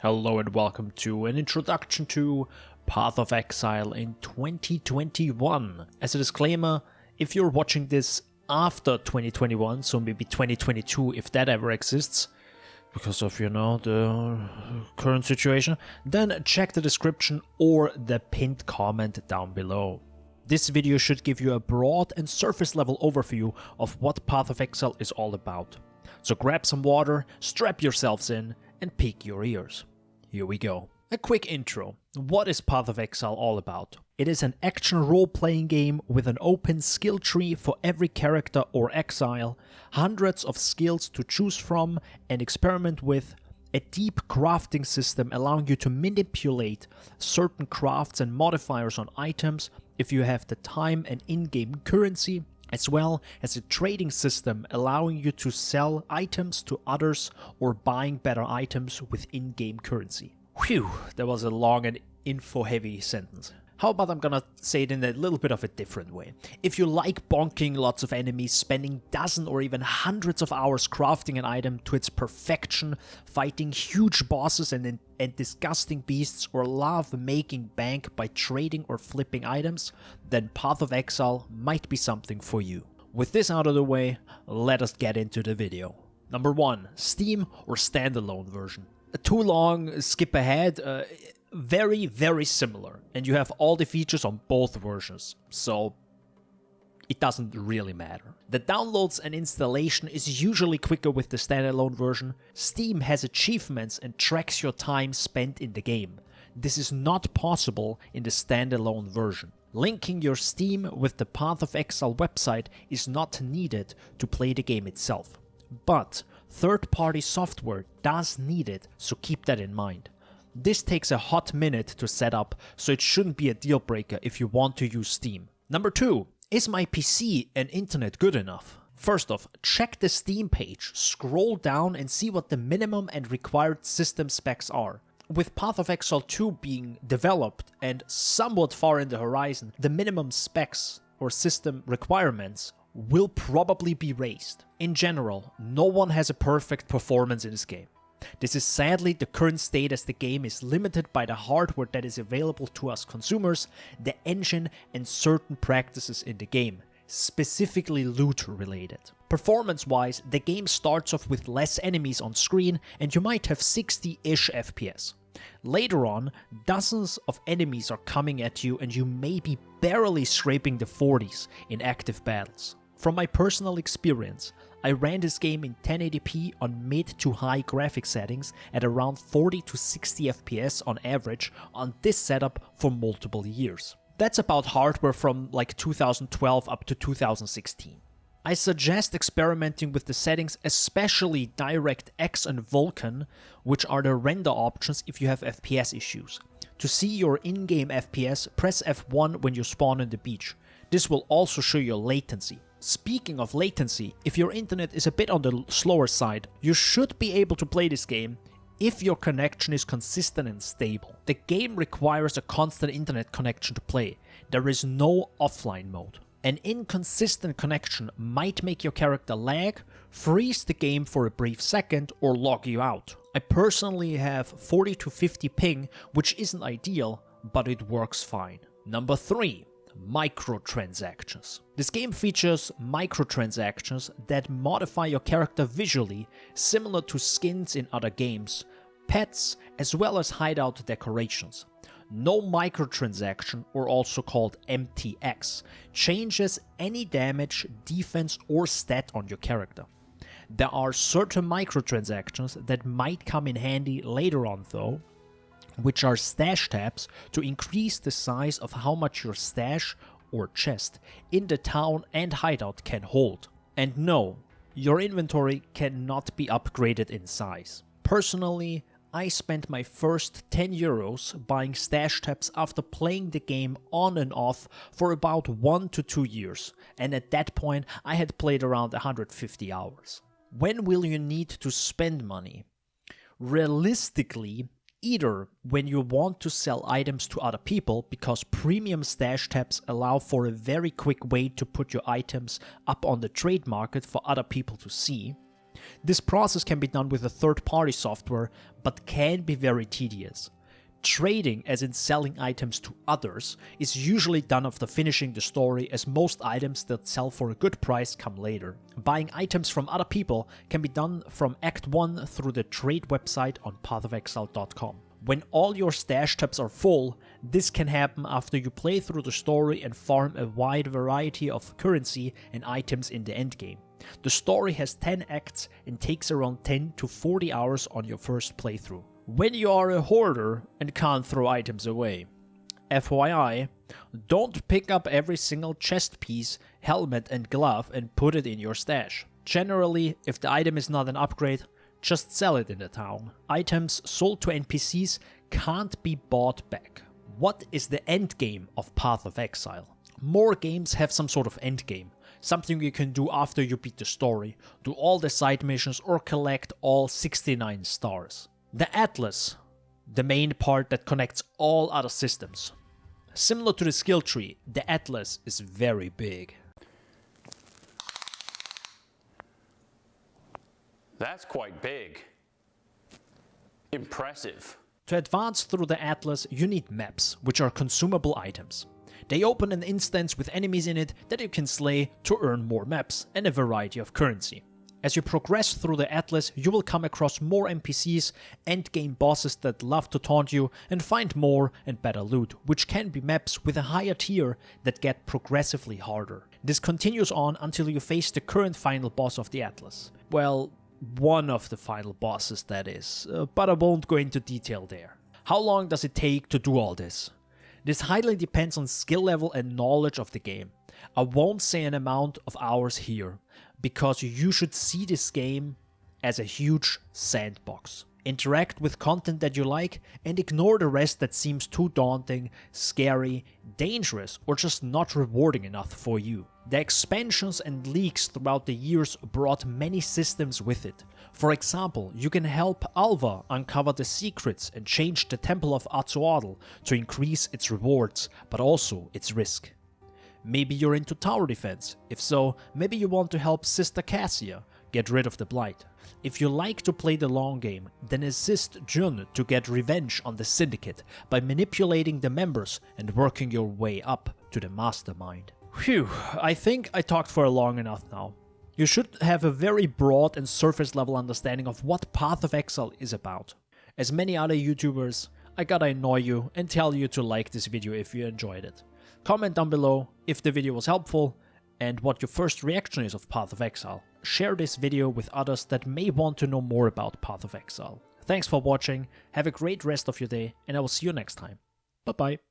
Hello and welcome to an introduction to Path of Exile in 2021. As a disclaimer, if you're watching this after 2021, so maybe 2022 if that ever exists, because of, the current situation, then check the description or the pinned comment down below. This video should give you a broad and surface level overview of what Path of Exile is all about. So grab some water, strap yourselves in, and pick your ears. Here we go. A quick intro. What is Path of Exile all about? It is an action role-playing game with an open skill tree for every character or exile, hundreds of skills to choose from and experiment with, a deep crafting system allowing you to manipulate certain crafts and modifiers on items if you have the time and in-game currency, as well as a trading system allowing you to sell items to others or buying better items with in-game currency. Whew, that was a long and info-heavy sentence. How about I'm gonna say it in a little bit of a different way. If you like bonking lots of enemies, spending dozens or even hundreds of hours crafting an item to its perfection, fighting huge bosses and disgusting beasts, or love making bank by trading or flipping items, then Path of Exile might be something for you. With this out of the way, let us get into the video. Number 1. Steam or standalone version. Too long, skip ahead. Very similar, and you have all the features on both versions, so it doesn't really matter. The downloads and installation is usually quicker with the standalone version. Steam has achievements and tracks your time spent in the game. This is not possible in the standalone version. Linking your Steam with the Path of Exile website is not needed to play the game itself, but third-party software does need it, so keep that in mind. This takes a hot minute to set up, so it shouldn't be a deal breaker if you want to use Steam. Number 2. Is my PC and internet good enough? First off, check the Steam page, scroll down and see what the minimum and required system specs are. With Path of Exile 2 being developed and somewhat far in the horizon, the minimum specs or system requirements will probably be raised. In general, no one has a perfect performance in this game. This is sadly the current state, as the game is limited by the hardware that is available to us consumers, the engine and certain practices in the game, specifically loot related. Performance wise, the game starts off with less enemies on screen and you might have 60-ish FPS. Later on, dozens of enemies are coming at you and you may be barely scraping the 40s in active battles. From my personal experience, I ran this game in 1080p on mid to high graphic settings at around 40 to 60 FPS on average on this setup for multiple years. That's about hardware from like 2012 up to 2016. I suggest experimenting with the settings, especially DirectX and Vulkan, which are the render options if you have FPS issues. To see your in-game FPS, press F1 when you spawn on the beach. This will also show your latency. Speaking of latency, if your internet is a bit on the slower side, you should be able to play this game if your connection is consistent and stable. The game requires a constant internet connection to play. There is no offline mode. An inconsistent connection might make your character lag, freeze the game for a brief second, or log you out. I personally have 40 to 50 ping, which isn't ideal, but it works fine. Number 3. Microtransactions. This game features microtransactions that modify your character visually, similar to skins in other games, pets, as well as hideout decorations. No microtransaction, or also called MTX, changes any damage, defense, or stat on your character. There are certain microtransactions that might come in handy later on though, which are stash tabs to increase the size of how much your stash or chest in the town and hideout can hold. And no, your inventory cannot be upgraded in size. Personally, I spent my first 10 euros buying stash tabs after playing the game on and off for about 1 to 2 years, and at that point I had played around 150 hours. When will you need to spend money? Realistically, either when you want to sell items to other people, because premium stash tabs allow for a very quick way to put your items up on the trade market for other people to see, This process can be done with a third-party software, but can be very tedious. Trading, as in selling items to others, is usually done after finishing the story, as most items that sell for a good price come later. Buying items from other people can be done from Act 1 through the trade website on pathofexile.com. When all your stash tabs are full, this can happen after you play through the story and farm a wide variety of currency and items in the endgame. The story has 10 acts and takes around 10 to 40 hours on your first playthrough. When you are a hoarder and can't throw items away. FYI, don't pick up every single chest piece, helmet and glove and put it in your stash. Generally, if the item is not an upgrade, just sell it in the town. Items sold to NPCs can't be bought back. What is the endgame of Path of Exile? More games have some sort of endgame, something you can do after you beat the story, do all the side missions or collect all 69 stars. The Atlas, the main part that connects all other systems. Similar to the skill tree, the Atlas is very big. That's quite big. Impressive. To advance through the Atlas, you need maps, which are consumable items. They open an instance with enemies in it that you can slay to earn more maps and a variety of currency. As you progress through the Atlas, you will come across more NPCs, endgame bosses that love to taunt you, and find more and better loot, which can be maps with a higher tier that get progressively harder. This continues on until you face the current final boss of the Atlas. Well, one of the final bosses, that is, but I won't go into detail there. How long does it take to do all this? This highly depends on skill level and knowledge of the game. I won't say an amount of hours here, because you should see this game as a huge sandbox. Interact with content that you like and ignore the rest that seems too daunting, scary, dangerous, or just not rewarding enough for you. The expansions and leaks throughout the years brought many systems with it. For example, you can help Alva uncover the secrets and change the Temple of Azuadal to increase its rewards, but also its risk. Maybe you're into tower defense. If so, maybe you want to help Sister Cassia get rid of the Blight. If you like to play the long game, then assist Jun to get revenge on the Syndicate by manipulating the members and working your way up to the mastermind. Phew, I think I talked for long enough now. You should have a very broad and surface level understanding of what Path of Exile is about. As many other YouTubers, I gotta annoy you and tell you to like this video if you enjoyed it. Comment down below if the video was helpful and what your first reaction is of Path of Exile. Share this video with others that may want to know more about Path of Exile. Thanks for watching, have a great rest of your day, and I will see you next time. Bye bye.